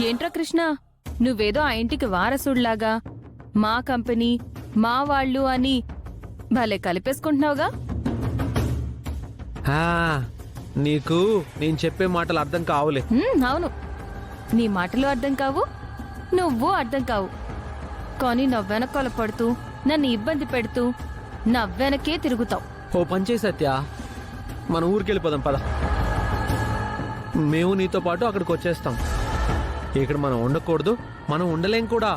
ఏంట్రా కృష్ణ, నువ్వేదో ఆ ఇంటికి వారసుడిలాగా మా కంపెనీ మా వాళ్ళు అని భలే కలిపేసుకుంటున్నావుగా. నీకు నేను చెప్పే మాటలు అర్థం కావులే. అవును, నీ మాటలు అర్థం కావు, నువ్వు అర్థం కావు. కానీ నవ్వెనకాల పడుతూ నన్ను ఇబ్బంది పెడుతూ నవ్వెనకే తిరుగుతావు. ఓ పంచే సత్య, మన ఊరికెళ్ళిపోదాం పద. మేము నీతో పాటు అక్కడికి వచ్చేస్తాం. ఇక్కడ మనం ఉండకూడదు, మనం ఉండలేం కూడా.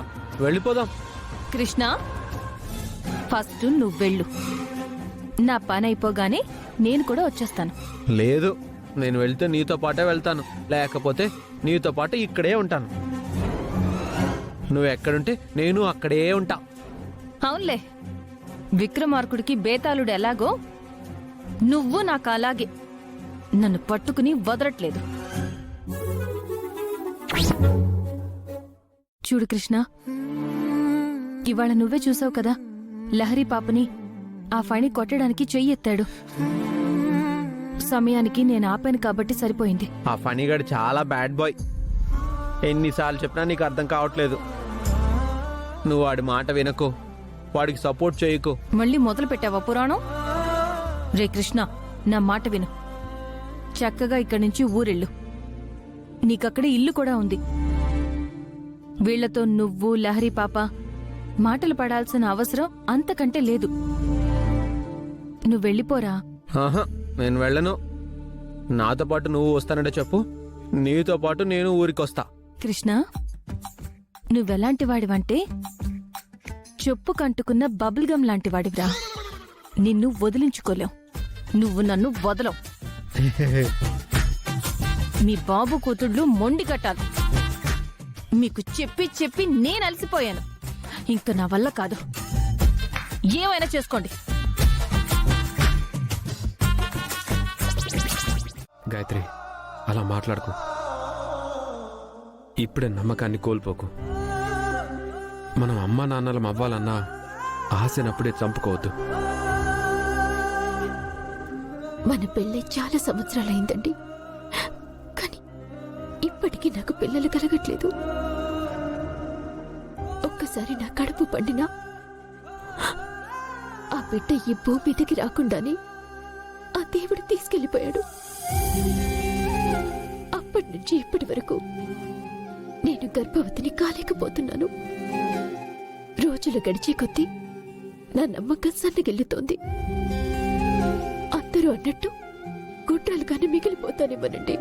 వెళ్ళిపోదాం. కృష్ణ, ఫస్ట్ నువ్వెళ్ళు. నా పని అయిపోగానే నేను కూడా వచ్చేస్తాను. లేదు, నేను వెళ్తే నీతో పాటే వెళ్తాను, లేకపోతే నీతో పాటు ఇక్కడే ఉంటాను. నువ్వు ఎక్కడుంటే నేను అక్కడే ఉంటా. అవునులే, విక్రమార్కుడికి బేతాళుడు ఎలాగో నువ్వు నాకు అలాగే నన్ను పట్టుకుని వదలట్లేదు. చూడు కృష్ణ, ఇవాళ నువ్వే చూసావు కదా, లహరి పాపని ఆ ఫణి కొట్టడానికి చెయ్యెత్తాడు. సమయానికి నేను ఆపాను కాబట్టి సరిపోయింది. ఆ ఫణిగాడు చాలా బ్యాడ్ బాయ్. ఎన్నిసార్లు చెప్పినా నీకు అర్థం కావట్లేదు. నువ్వు వాడి మాట వినకు, వాడికి సపోర్ట్ చేయకు. మళ్ళీ మొదలు పెట్టావా పురాణం? రే కృష్ణ, నా మాట విను. చక్కగా ఇక్కడి నుంచి ఊరెళ్ళు. నీకక్కడ ఇల్లు కూడా ఉంది. వీళ్లతో నువ్వు లహరి పాప మాటలు పడాల్సిన అవసరం అంతకంటే లేదు. నువ్వెళ్ళిపోరా. నేను వెళ్ళను. నాతో పాటు నువ్వు వస్తానంటే చెప్పు, నీతో పాటు నేను ఊరికొస్తా. కృష్ణ, నువ్వెలాంటి వాడివంటే చెప్పు కంటుకున్న బబుల్ గమ్ లాంటి వాడివిరా. నిన్ను వదిలించుకోలేవు, నువ్వు నన్ను వదలవు. మీ బాబు కూతుళ్ళు మొండి కట్టాలి. మీకు చెప్పి చెప్పి నేను అలసిపోయాను. ఇంక నా వల్ల కాదు, ఏమైనా చేసుకోండి. గాయత్రి, అలా మాట్లాడుకో. ఇప్పుడే నమ్మకాన్ని కోల్పోకు. మనం అమ్మా నాన్నలం అవ్వాలన్నా ఆశనప్పుడే చంపుకోవద్దు. మన పెళ్ళై చాలా సంవత్సరాలైందండి, కానీ ఇప్పటికీ నాకు పిల్లలు కలగట్లేదు. ఒక్కసారి నా కడుపు పండినా ఆ బిడ్డ ఈ భూమి మీదకి రాకుండానే ఆ దేవుడు తీసుకెళ్లిపోయాడు. అప్పటి నుంచి ఇప్పటి వరకు నేను గర్భవతిని కాలేకపోతున్నాను. రోజులు గడిచే కొద్దీ నా నమ్మకం సన్నగిల్లుతోంది. అందరూ అన్నట్టు గుడ్రాలుగానే మిగిలిపోతానేమోనండి.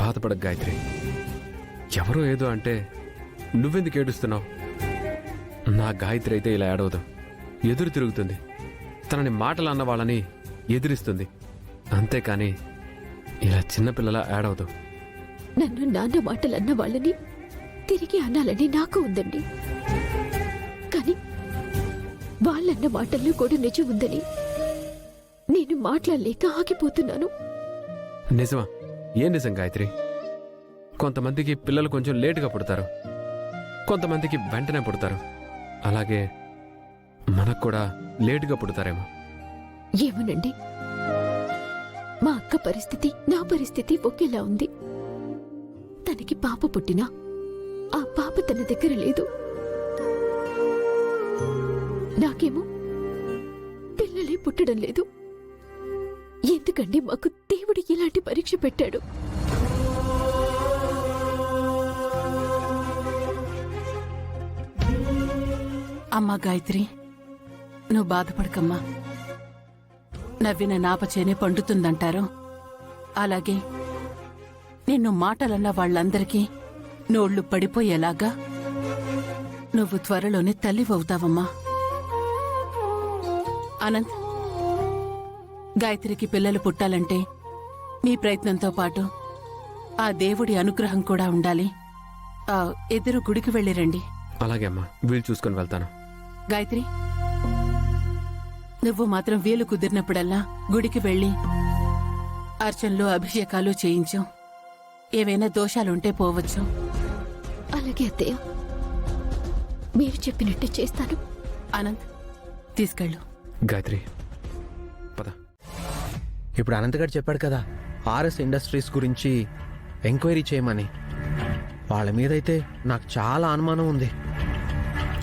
బాధపడకు గాయత్రి. ఎవరో ఏదో అంటే నువ్వెందుకు ఏడుస్తున్నావు? నా గాయత్రి అయితే ఇలా ఏడవదు, ఎదురు తిరుగుతుంది. తనని మాటలు అన్న వాళ్ళని ఎదిరిస్తుంది, అంతేకాని ఇలా చిన్నపిల్లలా ఏడవదు. నన్ను నాన్న మాటలు అన్న వాళ్ళని తిరిగి అనాలని నాకు ఉందండి, కానీ వాళ్ళన్న మాటల్లో కూడా నిజం ఉందని నేను మాట్లాడలేక ఆగిపోతున్నాను. నిజమా? ఏం నిజం గాయత్రి? కొంతమందికి పిల్లలు కొంచెం లేటుగా పుడతారు, కొంతమందికి వెంటనే పుడతారు. అలాగే మనకు కూడా లేటుగా పుడతారేమో. ఏమోనండి, మా అక్క పరిస్థితి నా పరిస్థితి ఒకేలా ఉంది. తనకి పాప పుట్టినా ఆ పాప తన దగ్గర లేదు. నాకేమో పిల్లలే పుట్టడం లేదు. ఎందుకండి మాకు దేవుడు ఇలాంటి పరీక్ష పెట్టాడు? అమ్మా గాయత్రి, నువ్వు బాధపడకమ్మా. నవ్విన నాపచేనే పండుతుందంటారు. అలాగే నిన్ను మాటలన్న వాళ్ళందరికీ నోళ్లు పడిపోయేలాగా నువ్వు త్వరలోనే తల్లివవుతావమ్మా. అనంత్, గాయత్రికి పిల్లలు పుట్టాలంటే మీ ప్రయత్నంతో పాటు ఆ దేవుడి అనుగ్రహం కూడా ఉండాలి. ఎదురు గుడికి వెళ్ళిరండి. అలాగే అమ్మా, వీలు చూసుకొని వెళ్తాను. గాయత్రి, నువ్వు మాత్రం వీలు కుదిరినప్పుడల్లా గుడికి వెళ్ళి అర్చనలు అభిషేకాలు చేయించు. ఏవైనా దోషాలుంటే పోవచ్చు. అలాగే అత్తయ్య, మీరు చెప్పినట్టే చేస్తాను. అనంత్, తీసుకెళ్ళు. గాయత్రి పద. ఇప్పుడు అనంత్ గారు చెప్పాడు కదా, ఆర్ఎస్ ఇండస్ట్రీస్ గురించి ఎంక్వైరీ చేయమని. వాళ్ళ మీదైతే నాకు చాలా అనుమానం ఉంది.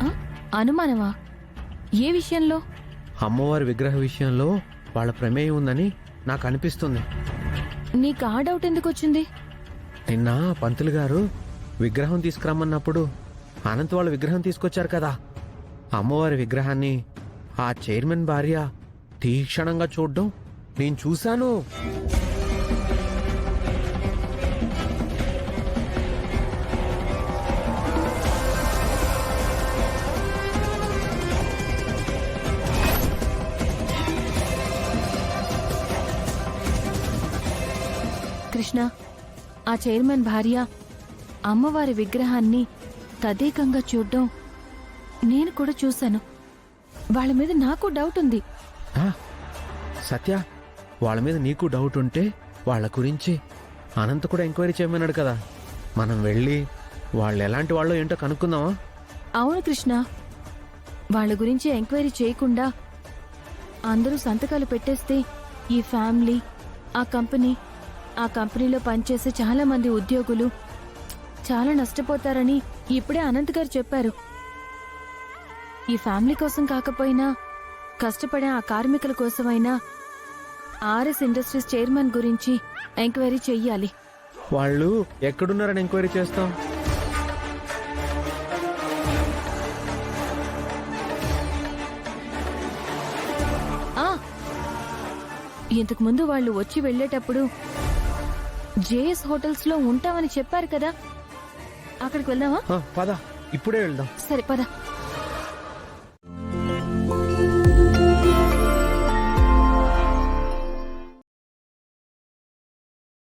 ఆ? అనుమానమా? ఏ విషయంలో? అమ్మవారి విగ్రహ విషయంలో వాళ్ళ ప్రమేయం ఉందని నాకు అనిపిస్తుంది. నీకు ఆ డౌట్ ఎందుకు వచ్చింది? నిన్న పంతులు గారు విగ్రహం తీసుకురమ్మన్నప్పుడు అనంత్ వాళ్ళ విగ్రహం తీసుకొచ్చారు కదా. అమ్మవారి విగ్రహాన్ని ఆ చైర్మన్ భార్య తీక్షణంగా చూడడం నేను చూశాను. కృష్ణ, ఆ చైర్మన్ భార్య అమ్మవారి విగ్రహాన్ని తదేకంగా చూడ్డం నేను కూడా చూశాను. వాళ్ళ మీద నాకు డౌట్ ఉంది. ఆ, సత్య, వాళ్ళ మీద నీకు డౌట్ ఉంటే వాళ్ళ గురించి అనంత్ కూడా ఎంక్వైరీ చేయమన్నాడు కదా. మనం వెళ్ళి వాళ్ళు ఎలాంటి వాళ్ళో ఏంటో కనుక్కుందామా? అవును కృష్ణ, వాళ్ళ గురించి ఎంక్వైరీ చేయకుండా అందరూ సంతకాలు పెట్టేస్తే ఈ ఫ్యామిలీ, ఆ కంపెనీలో పనిచేసే చాలా మంది ఉద్యోగులు చాలా నష్టపోతారని ఇప్పుడే అనంత్ గారు చెప్పారు. ఈ ఫ్యామిలీ కోసం కాకపోయినా కష్టపడే ఆ కార్మికుల కోసమైనా ఆర్ఎస్ ఇండస్ట్రీస్ చైర్మన్ గురించి ఎంక్వైరీ చెయ్యాలి. వాళ్ళు ఎక్కడున్నారని ఎంక్వైరీ చేస్తాం. ఇంతకు ముందు వాళ్ళు వచ్చి వెళ్లేటప్పుడు జేఎస్ హోటల్స్ లో ఉంటామని చెప్పారు కదా, అక్కడికి వెళ్దామా? పద, ఇప్పుడే వెళ్దాం. సరే పద.